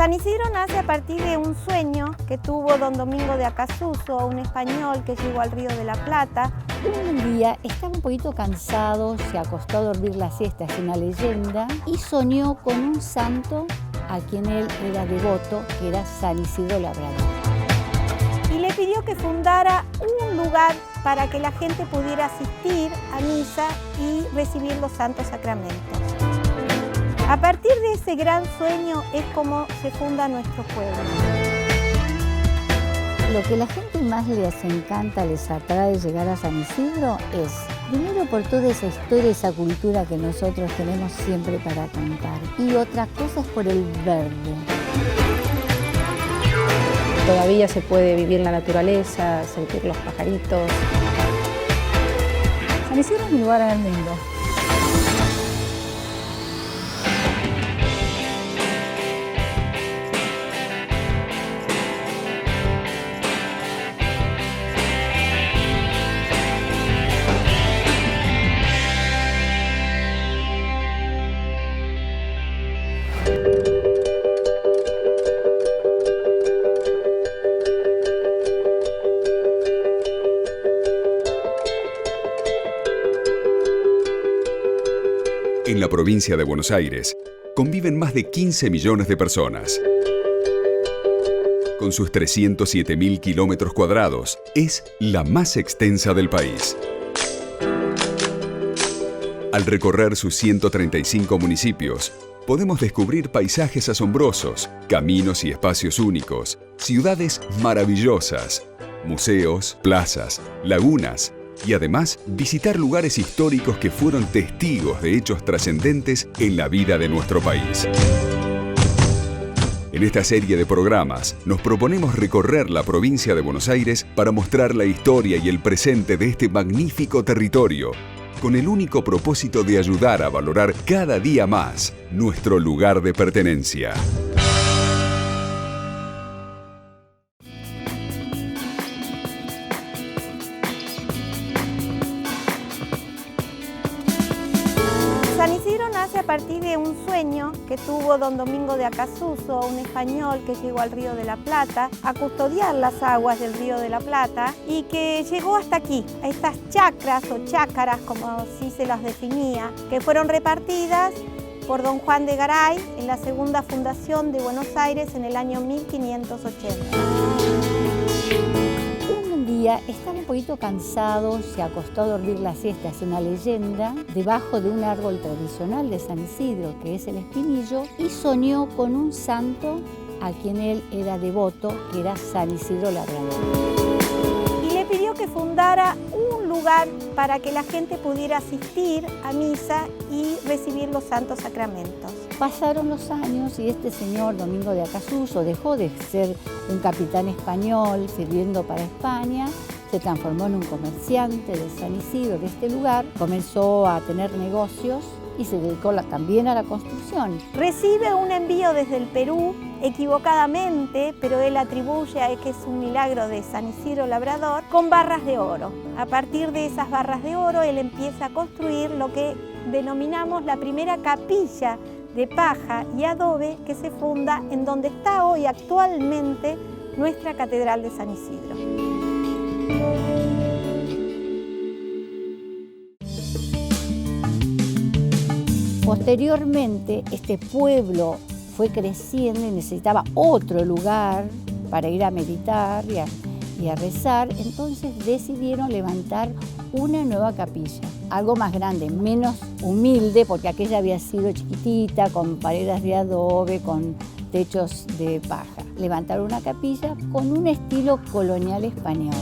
San Isidro nace a partir de un sueño que tuvo don Domingo de Acasuso, un español que llegó al Río de la Plata. Un día estaba un poquito cansado, se acostó a dormir la siesta, es una leyenda, y soñó con un santo a quien él era devoto, que era San Isidro Labrador. Y le pidió que fundara un lugar para que la gente pudiera asistir a misa y recibir los santos sacramentos. A partir de ese gran sueño es como se funda nuestro pueblo. Lo que a la gente más les encanta, les atrae llegar a San Isidro es, primero por toda esa historia, esa cultura que nosotros tenemos siempre para contar. Y otra cosa es por el verde. Todavía se puede vivir la naturaleza, sentir los pajaritos. San Isidro es mi lugar en el mundo. En la provincia de Buenos Aires conviven más de 15 millones de personas. Con sus 307.000 kilómetros cuadrados, es la más extensa del país. Al recorrer sus 135 municipios, podemos descubrir paisajes asombrosos, caminos y espacios únicos, ciudades maravillosas, museos, plazas, lagunas, y además visitar lugares históricos que fueron testigos de hechos trascendentes en la vida de nuestro país. En esta serie de programas nos proponemos recorrer la provincia de Buenos Aires para mostrar la historia y el presente de este magnífico territorio, con el único propósito de ayudar a valorar cada día más nuestro lugar de pertenencia. San Isidro nace a partir de un sueño que tuvo don Domingo de Acasuso, un español que llegó al Río de la Plata a custodiar las aguas del Río de la Plata y que llegó hasta aquí, a estas chacras o chácaras, como así se las definía, que fueron repartidas por don Juan de Garay en la segunda fundación de Buenos Aires en el año 1580. Estaba un poquito cansado, se acostó a dormir la siesta, es una leyenda, debajo de un árbol tradicional de San Isidro, que es el espinillo, y soñó con un santo a quien él era devoto, que era San Isidro Labrador. Y le pidió que fundara un lugar para que la gente pudiera asistir a misa y recibir los santos sacramentos. Pasaron los años y este señor, Domingo de Acasuso, dejó de ser un capitán español sirviendo para España, se transformó en un comerciante de San Isidro, de este lugar, comenzó a tener negocios y se dedicó también a la construcción. Recibe un envío desde el Perú, equivocadamente, pero él atribuye a que es un milagro de San Isidro Labrador, con barras de oro. A partir de esas barras de oro, él empieza a construir lo que denominamos la primera capilla de paja y adobe que se funda en donde está hoy actualmente nuestra Catedral de San Isidro. Posteriormente, este pueblo fue creciendo y necesitaba otro lugar para ir a meditar y a rezar, entonces decidieron levantar una nueva capilla, algo más grande, menos humilde, porque aquella había sido chiquitita, con paredes de adobe, con techos de paja. Levantaron una capilla con un estilo colonial español.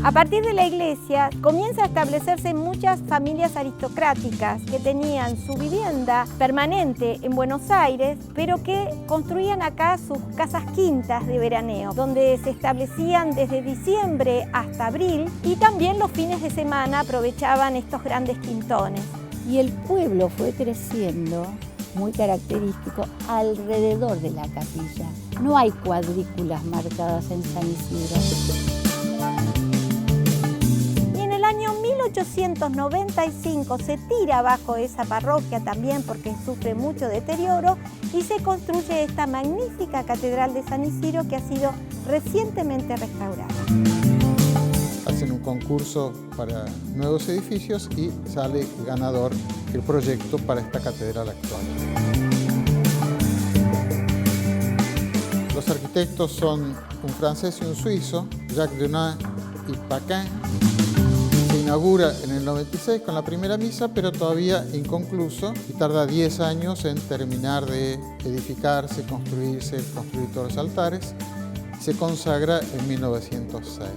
A partir de la iglesia comienza a establecerse muchas familias aristocráticas que tenían su vivienda permanente en Buenos Aires, pero que construían acá sus casas quintas de veraneo, donde se establecían desde diciembre hasta abril y también los fines de semana aprovechaban estos grandes quintones. Y el pueblo fue creciendo, muy característico, alrededor de la capilla. No hay cuadrículas marcadas en San Isidro. En el año 1895 se tira abajo esa parroquia también porque sufre mucho deterioro y se construye esta magnífica Catedral de San Isidro que ha sido recientemente restaurada. Hacen un concurso para nuevos edificios y sale ganador el proyecto para esta catedral actual. Los arquitectos son un francés y un suizo, Jacques Dunant y Paquin. Se inaugura en el 96 con la primera misa, pero todavía inconcluso y tarda 10 años en terminar de edificarse, construirse, construir todos los altares. Se consagra en 1906.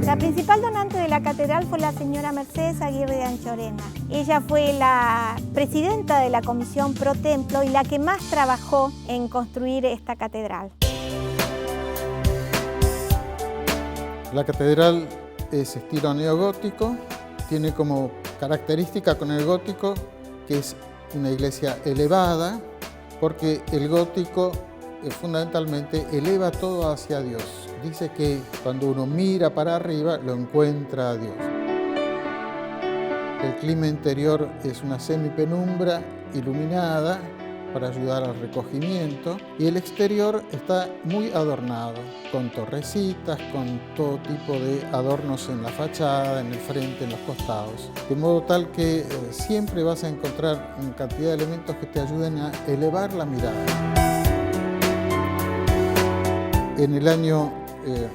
La principal donante de la catedral fue la señora Mercedes Aguirre de Anchorena. Ella fue la presidenta de la Comisión Pro Templo y la que más trabajó en construir esta catedral. La catedral es estilo neogótico, tiene como característica con el gótico que es una iglesia elevada, porque el gótico fundamentalmente eleva todo hacia Dios. Dice que cuando uno mira para arriba lo encuentra a Dios. El clima interior es una semipenumbra iluminada para ayudar al recogimiento y el exterior está muy adornado con torrecitas, con todo tipo de adornos en la fachada, en el frente, en los costados, de modo tal que siempre vas a encontrar una cantidad de elementos que te ayuden a elevar la mirada. En el año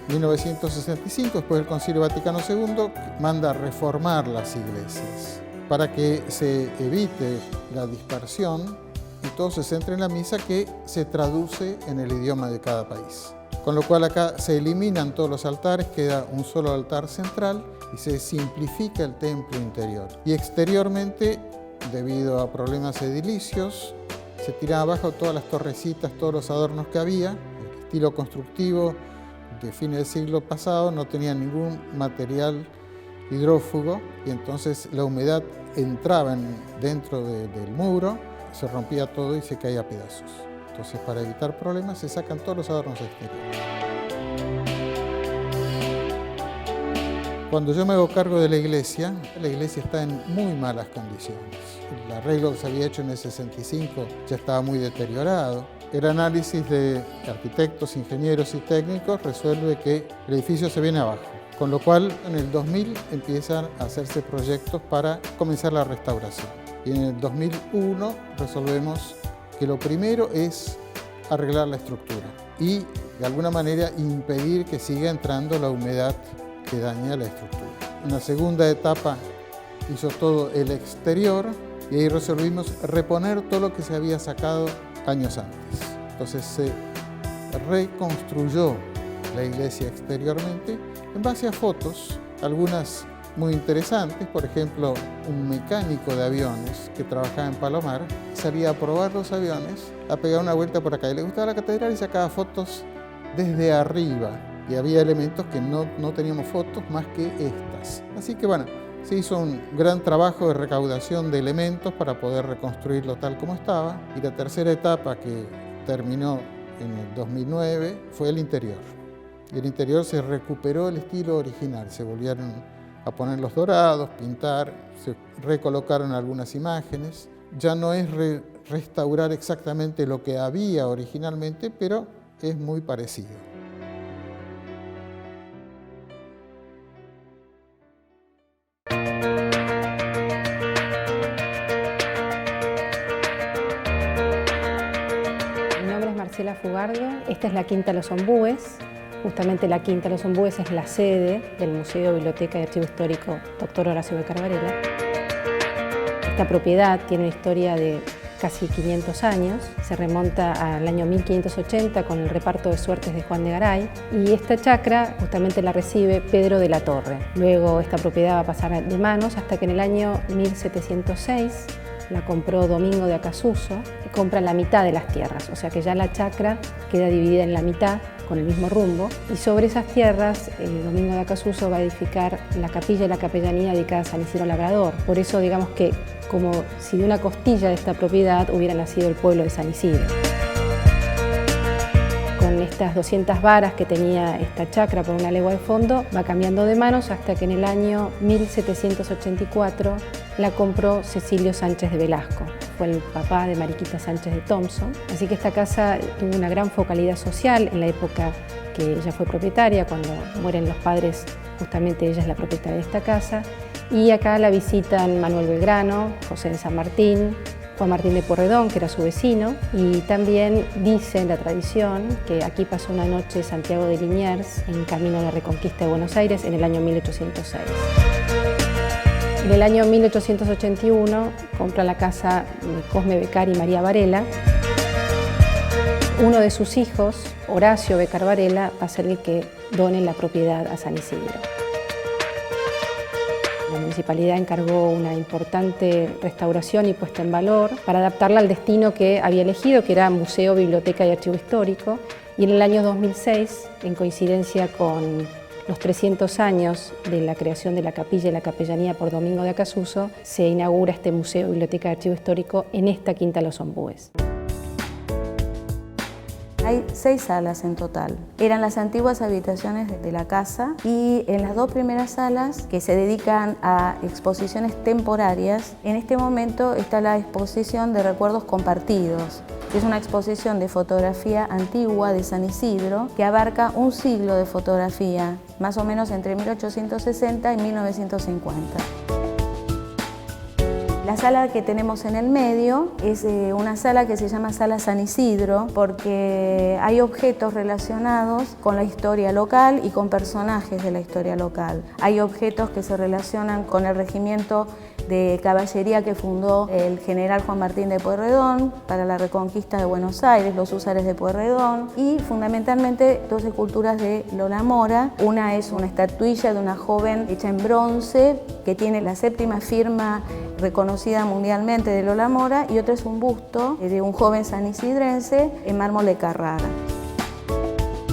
1965, después del Concilio Vaticano II, manda reformar las iglesias para que se evite la dispersión y todo se centra en la misa que se traduce en el idioma de cada país. Con lo cual acá se eliminan todos los altares, queda un solo altar central y se simplifica el templo interior. Y exteriormente, debido a problemas edilicios, se tiran abajo todas las torrecitas, todos los adornos que había. El estilo constructivo de fines del siglo pasado no tenía ningún material hidrófugo y entonces la humedad entraba dentro del muro, se rompía todo y se caía a pedazos. Entonces, para evitar problemas, se sacan todos los adornos exteriores. Cuando yo me hago cargo de la iglesia está en muy malas condiciones. El arreglo que se había hecho en el 65 ya estaba muy deteriorado. El análisis de arquitectos, ingenieros y técnicos resuelve que el edificio se viene abajo. Con lo cual, en el 2000 empiezan a hacerse proyectos para comenzar la restauración. Y en el 2001 resolvemos que lo primero es arreglar la estructura y, de alguna manera, impedir que siga entrando la humedad que daña la estructura. Una segunda etapa hizo todo el exterior y ahí resolvimos reponer todo lo que se había sacado años antes. Entonces se reconstruyó la iglesia exteriormente en base a fotos, algunas muy interesantes. Por ejemplo, un mecánico de aviones que trabajaba en Palomar salía a probar los aviones, a pegar una vuelta por acá y le gustaba la catedral y sacaba fotos desde arriba. Y había elementos que no teníamos fotos más que estas. Así que bueno, se hizo un gran trabajo de recaudación de elementos para poder reconstruirlo tal como estaba. Y la tercera etapa, que terminó en el 2009, fue el interior. Y el interior se recuperó el estilo original, se volvieron a poner los dorados, pintar, se recolocaron algunas imágenes. Ya no es restaurar exactamente lo que había originalmente, pero es muy parecido. Marcela Fugardo. Esta es la Quinta Los Ombúes. Justamente la Quinta Los Ombúes es la sede del Museo, Biblioteca y Archivo Histórico Dr. Horacio Becar Varela. Esta propiedad tiene una historia de casi 500 años, se remonta al año 1580 con el reparto de suertes de Juan de Garay, y esta chacra justamente la recibe Pedro de la Torre. Luego esta propiedad va a pasar de manos hasta que en el año 1706 la compró Domingo de Acasuso y compra la mitad de las tierras, o sea que ya la chacra queda dividida en la mitad con el mismo rumbo, y sobre esas tierras Domingo de Acasuso va a edificar la capilla y la capellanía dedicada a San Isidro Labrador. Por eso digamos que como si de una costilla de esta propiedad hubiera nacido el pueblo de San Isidro. Con estas 200 varas que tenía esta chacra por una legua de fondo va cambiando de manos hasta que en el año 1784 la compró Cecilio Sánchez de Velasco. Fue el papá de Mariquita Sánchez de Thompson. Así que esta casa tuvo una gran focalidad social en la época que ella fue propietaria. Cuando mueren los padres, justamente ella es la propietaria de esta casa. Y acá la visitan Manuel Belgrano, José de San Martín, Juan Martín de Pueyrredón, que era su vecino, y también dice la tradición que aquí pasó una noche Santiago de Liniers en camino a la Reconquista de Buenos Aires en el año 1806. En el año 1881 compra la casa Cosme Beccar y María Varela. Uno de sus hijos, Horacio Beccar Varela, va a ser el que done la propiedad a San Isidro. La municipalidad encargó una importante restauración y puesta en valor para adaptarla al destino que había elegido, que era museo, biblioteca y archivo histórico. Y en el año 2006, en coincidencia con los 300 años de la creación de la capilla y la capellanía por Domingo de Acasuso, se inaugura este museo, biblioteca y archivo histórico en esta Quinta Los Ombúes. Hay 6 salas en total. Eran las antiguas habitaciones de la casa y en las 2 primeras salas, que se dedican a exposiciones temporarias, en este momento está la exposición de recuerdos compartidos. Es una exposición de fotografía antigua de San Isidro que abarca un siglo de fotografía, más o menos entre 1860 y 1950. La sala que tenemos en el medio es una sala que se llama Sala San Isidro porque hay objetos relacionados con la historia local y con personajes de la historia local. Hay objetos que se relacionan con el regimiento de caballería que fundó el general Juan Martín de Pueyrredón para la reconquista de Buenos Aires, los húsares de Pueyrredón, y fundamentalmente 2 esculturas de Lola Mora. Una es una estatuilla de una joven hecha en bronce que tiene la 7ª firma reconocida mundialmente de Lola Mora, y otra es un busto de un joven sanisidrense en mármol de Carrara.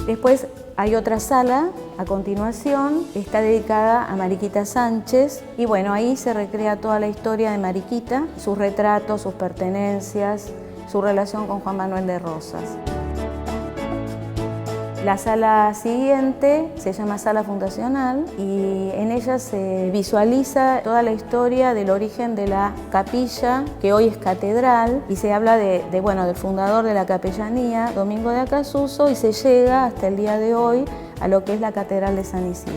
Después hay otra sala, a continuación, está dedicada a Mariquita Sánchez, y bueno, ahí se recrea toda la historia de Mariquita, sus retratos, sus pertenencias, su relación con Juan Manuel de Rosas. La sala siguiente se llama Sala Fundacional y en ella se visualiza toda la historia del origen de la capilla, que hoy es catedral, y se habla del fundador de la capellanía, Domingo de Acasuso, y se llega hasta el día de hoy a lo que es la Catedral de San Isidro.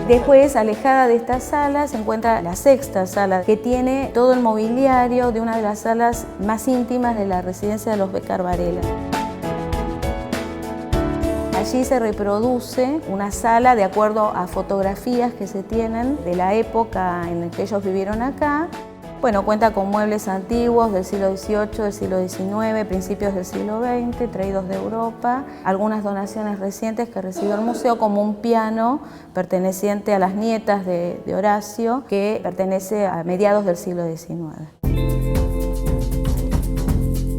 Después, alejada de esta sala, se encuentra la 6ª sala, que tiene todo el mobiliario de una de las salas más íntimas de la residencia de los Beccar Varela. Allí se reproduce una sala de acuerdo a fotografías que se tienen de la época en la que ellos vivieron acá. Bueno, cuenta con muebles antiguos del siglo XVIII, del siglo XIX, principios del siglo XX, traídos de Europa, algunas donaciones recientes que recibió el museo, como un piano perteneciente a las nietas de Horacio, que pertenece a mediados del siglo XIX.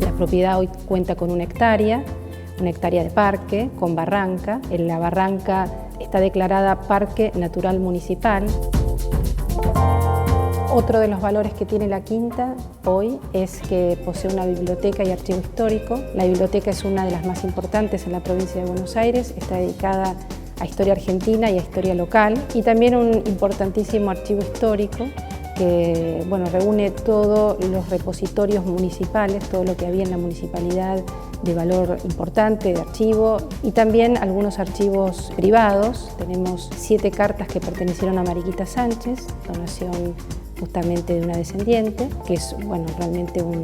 La propiedad hoy cuenta con 1 hectárea de parque, con barranca. En la barranca está declarada Parque Natural Municipal. Otro de los valores que tiene la quinta hoy es que posee una biblioteca y archivo histórico. La biblioteca es una de las más importantes en la provincia de Buenos Aires, está dedicada a historia argentina y a historia local, y también un importantísimo archivo histórico que reúne todos los repositorios municipales, todo lo que había en la municipalidad de valor importante, de archivo, y también algunos archivos privados. Tenemos 7 cartas que pertenecieron a Mariquita Sánchez, donación justamente de una descendiente, que es realmente un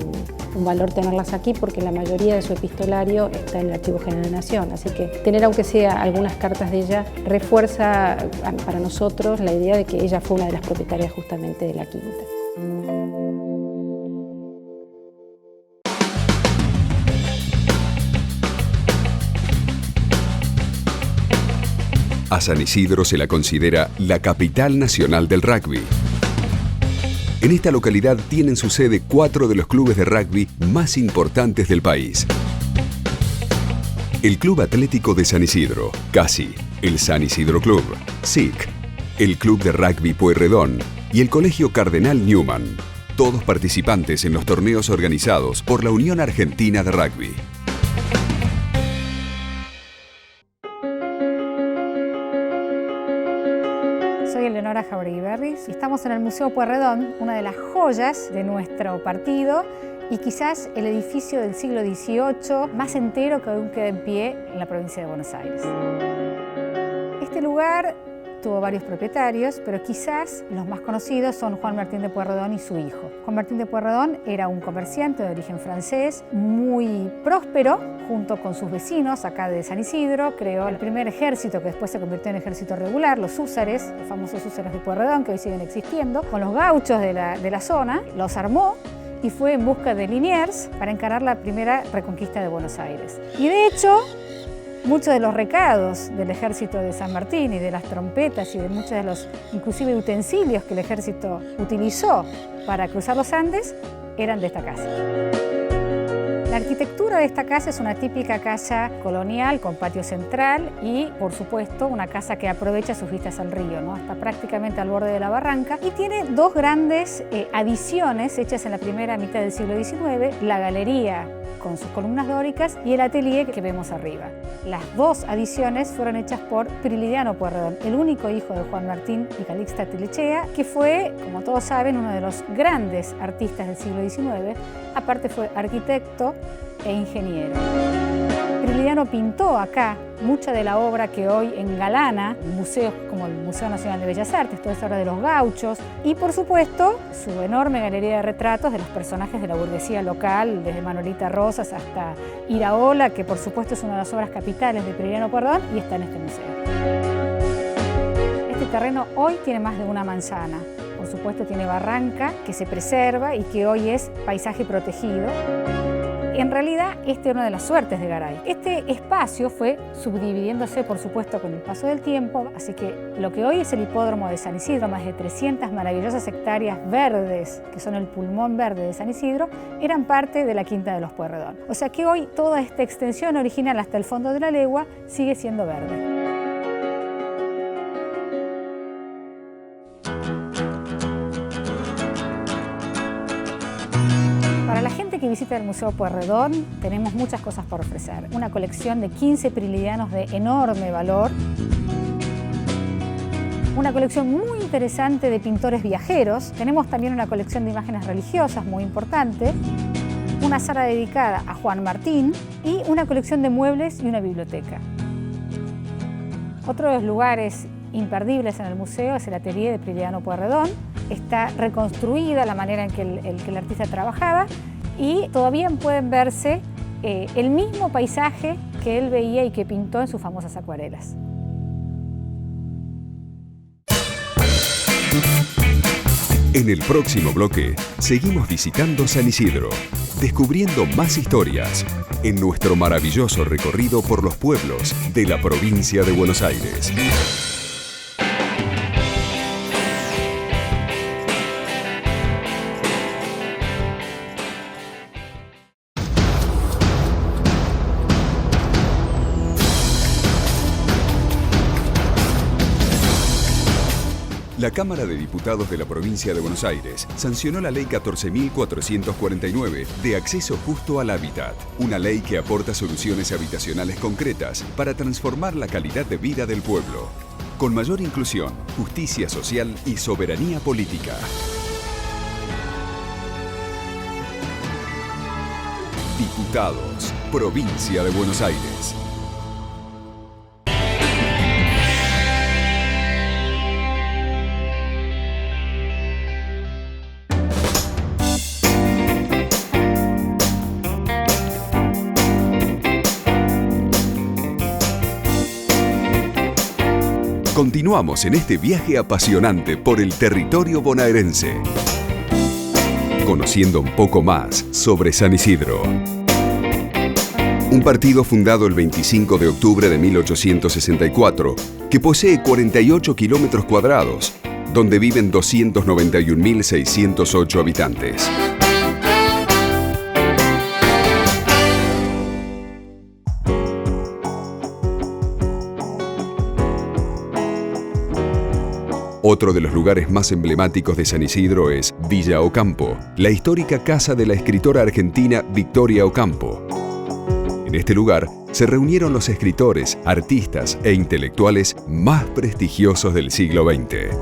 valor tenerlas aquí porque la mayoría de su epistolario está en el Archivo General de la Nación, así que tener aunque sea algunas cartas de ella refuerza para nosotros la idea de que ella fue una de las propietarias justamente de la quinta. A San Isidro se la considera la capital nacional del rugby. En esta localidad tienen su sede 4 de los clubes de rugby más importantes del país. El Club Atlético de San Isidro, CASI, el San Isidro Club, SIC, el Club de Rugby Pueyrredón y el Colegio Cardenal Newman, todos participantes en los torneos organizados por la Unión Argentina de Rugby. Soy Eleonora Jauregui Berris y estamos en el Museo Pueyrredón, una de las joyas de nuestro partido y quizás el edificio del siglo XVIII más entero que aún queda en pie en la provincia de Buenos Aires. Este lugar tuvo varios propietarios, pero quizás los más conocidos son Juan Martín de Pueyrredón y su hijo. Juan Martín de Pueyrredón era un comerciante de origen francés, muy próspero, junto con sus vecinos acá de San Isidro. Creó el primer ejército que después se convirtió en ejército regular, los húsares, los famosos húsares de Pueyrredón, que hoy siguen existiendo, con los gauchos de la zona, los armó y fue en busca de Liniers para encarar la primera reconquista de Buenos Aires. Y de hecho, muchos de los recados del ejército de San Martín y de las trompetas y de muchos de los, inclusive, utensilios que el ejército utilizó para cruzar los Andes eran de esta casa. La arquitectura de esta casa es una típica casa colonial con patio central y, por supuesto, una casa que aprovecha sus vistas al río, ¿no? Está prácticamente al borde de la barranca y tiene dos grandes adiciones hechas en la primera mitad del siglo XIX, la galería con sus columnas dóricas y el atelier que vemos arriba. Las dos adiciones fueron hechas por Prilidiano Pueyrredón, el único hijo de Juan Martín y Calixta Telechea, que fue, como todos saben, uno de los grandes artistas del siglo XIX. Aparte fue arquitecto e ingeniero. Prilidiano pintó acá mucha de la obra que hoy engalana museos como el Museo Nacional de Bellas Artes, toda esa obra de los gauchos y, por supuesto, su enorme galería de retratos de los personajes de la burguesía local, desde Manolita Rosas hasta Iraola, que por supuesto es una de las obras capitales de Prilidiano Pueyrredón y está en este museo. Este terreno hoy tiene más de una manzana. Por supuesto tiene barranca que se preserva y que hoy es paisaje protegido. En realidad, esta es una de las suertes de Garay. Este espacio fue subdividiéndose, por supuesto, con el paso del tiempo, así que lo que hoy es el hipódromo de San Isidro, más de 300 maravillosas hectáreas verdes, que son el pulmón verde de San Isidro, eran parte de la Quinta de los Pueyrredón. O sea que hoy toda esta extensión original hasta el fondo de la legua sigue siendo verde. Para la gente que visita el Museo Pueyrredón tenemos muchas cosas por ofrecer. Una colección de 15 prilidianos de enorme valor. Una colección muy interesante de pintores viajeros. Tenemos también una colección de imágenes religiosas muy importante. Una sala dedicada a Juan Martín y una colección de muebles y una biblioteca. Otro de los lugares imperdibles en el museo es el atelier de Prilidiano Pueyrredón. Está reconstruida la manera en que el artista trabajaba y todavía pueden verse el mismo paisaje que él veía y que pintó en sus famosas acuarelas. En el próximo bloque, seguimos visitando San Isidro, descubriendo más historias en nuestro maravilloso recorrido por los pueblos de la provincia de Buenos Aires. La Cámara de Diputados de la Provincia de Buenos Aires sancionó la Ley 14.449 de acceso justo al hábitat, una ley que aporta soluciones habitacionales concretas para transformar la calidad de vida del pueblo, con mayor inclusión, justicia social y soberanía política. Diputados, Provincia de Buenos Aires. Continuamos en este viaje apasionante por el territorio bonaerense, conociendo un poco más sobre San Isidro. Un partido fundado el 25 de octubre de 1864, que posee 48 kilómetros cuadrados, donde viven 291.608 habitantes. Otro de los lugares más emblemáticos de San Isidro es Villa Ocampo, la histórica casa de la escritora argentina Victoria Ocampo. En este lugar se reunieron los escritores, artistas e intelectuales más prestigiosos del siglo XX.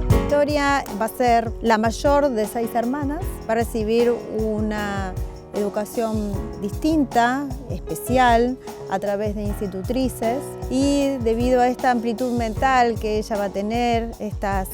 Victoria va a ser la mayor de 6 hermanas, va a recibir una educación distinta, especial, a través de institutrices, y debido a esta amplitud mental que ella va a tener, estas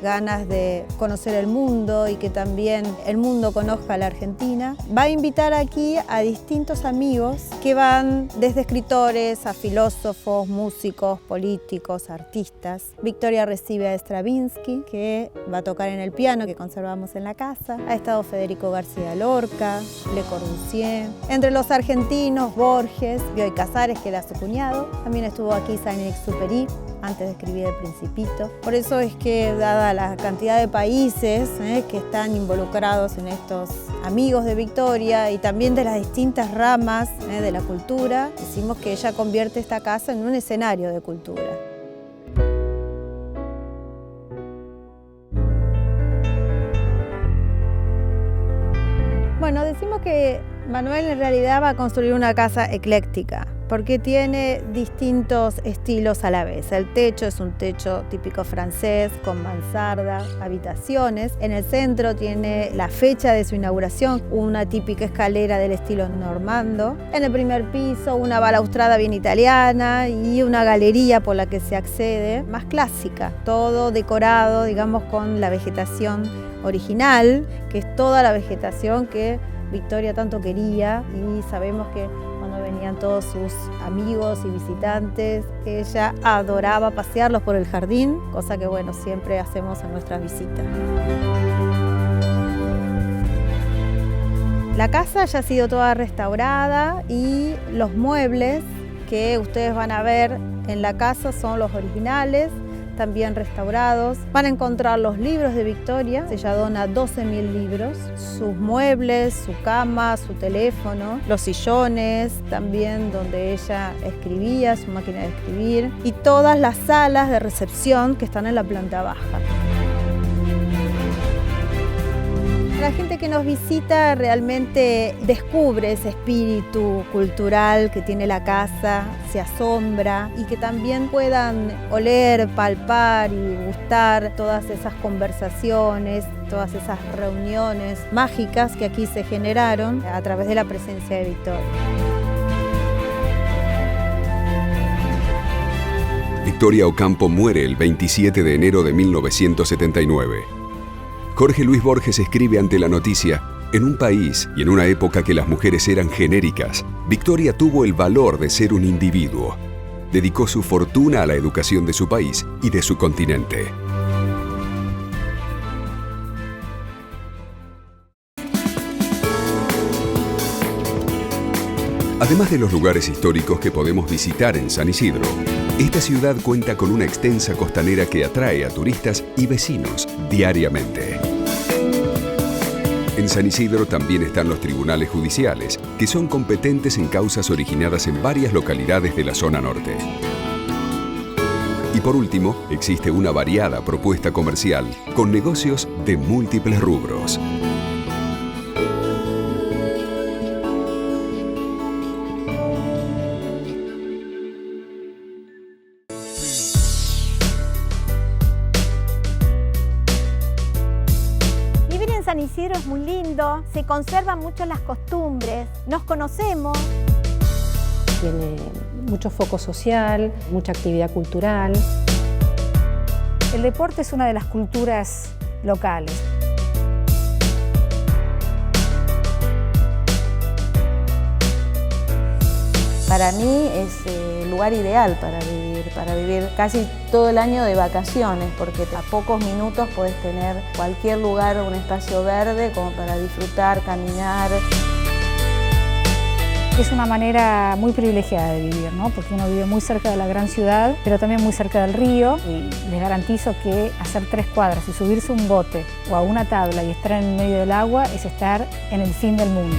ganas de conocer el mundo y que también el mundo conozca a la Argentina, va a invitar aquí a distintos amigos que van desde escritores a filósofos, músicos, políticos, artistas. Victoria recibe a Stravinsky, que va a tocar en el piano que conservamos en la casa. Ha estado Federico García Lorca, Le Corbusier. Entre los argentinos, Borges, Bioy Casares, que era su cuñado. También estuvo aquí Saint-Exupéry, antes de escribir El Principito. Por eso es que, dada la cantidad de países que están involucrados en estos amigos de Victoria y también de las distintas ramas de la cultura, decimos que ella convierte esta casa en un escenario de cultura. Bueno, decimos que Manuel en realidad va a construir una casa ecléctica, porque tiene distintos estilos a la vez. El techo es un techo típico francés, con mansarda, habitaciones. En el centro tiene la fecha de su inauguración, una típica escalera del estilo normando. En el primer piso, una balaustrada bien italiana y una galería por la que se accede, más clásica. Todo decorado, digamos, con la vegetación original, que es toda la vegetación que Victoria tanto quería, y sabemos que cuando venían todos sus amigos y visitantes, ella adoraba pasearlos por el jardín, cosa que bueno, siempre hacemos en nuestras visitas. La casa ya ha sido toda restaurada y los muebles que ustedes van a ver en la casa son los originales, también restaurados. Van a encontrar los libros de Victoria, ella dona 12.000 libros, sus muebles, su cama, su teléfono, los sillones, también donde ella escribía, su máquina de escribir, y todas las salas de recepción que están en la planta baja. La gente que nos visita realmente descubre ese espíritu cultural que tiene la casa, se asombra, y que también puedan oler, palpar y gustar todas esas conversaciones, todas esas reuniones mágicas que aquí se generaron a través de la presencia de Victoria. Victoria Ocampo muere el 27 de enero de 1979. Jorge Luis Borges escribe ante la noticia: en un país y en una época que las mujeres eran genéricas, Victoria tuvo el valor de ser un individuo. Dedicó su fortuna a la educación de su país y de su continente. Además de los lugares históricos que podemos visitar en San Isidro, esta ciudad cuenta con una extensa costanera que atrae a turistas y vecinos diariamente. En San Isidro también están los tribunales judiciales, que son competentes en causas originadas en varias localidades de la zona norte. Y por último, existe una variada propuesta comercial con negocios de múltiples rubros. San Isidro es muy lindo, se conservan mucho las costumbres, nos conocemos. Tiene mucho foco social, mucha actividad cultural. El deporte es una de las culturas locales. Para mí es el lugar ideal para vivir casi todo el año de vacaciones, porque a pocos minutos podés tener cualquier lugar, un espacio verde como para disfrutar, caminar. Es una manera muy privilegiada de vivir, ¿no? Porque uno vive muy cerca de la gran ciudad, pero también muy cerca del río, y les garantizo que hacer 3 cuadras y subirse a un bote o a una tabla y estar en medio del agua es estar en el fin del mundo.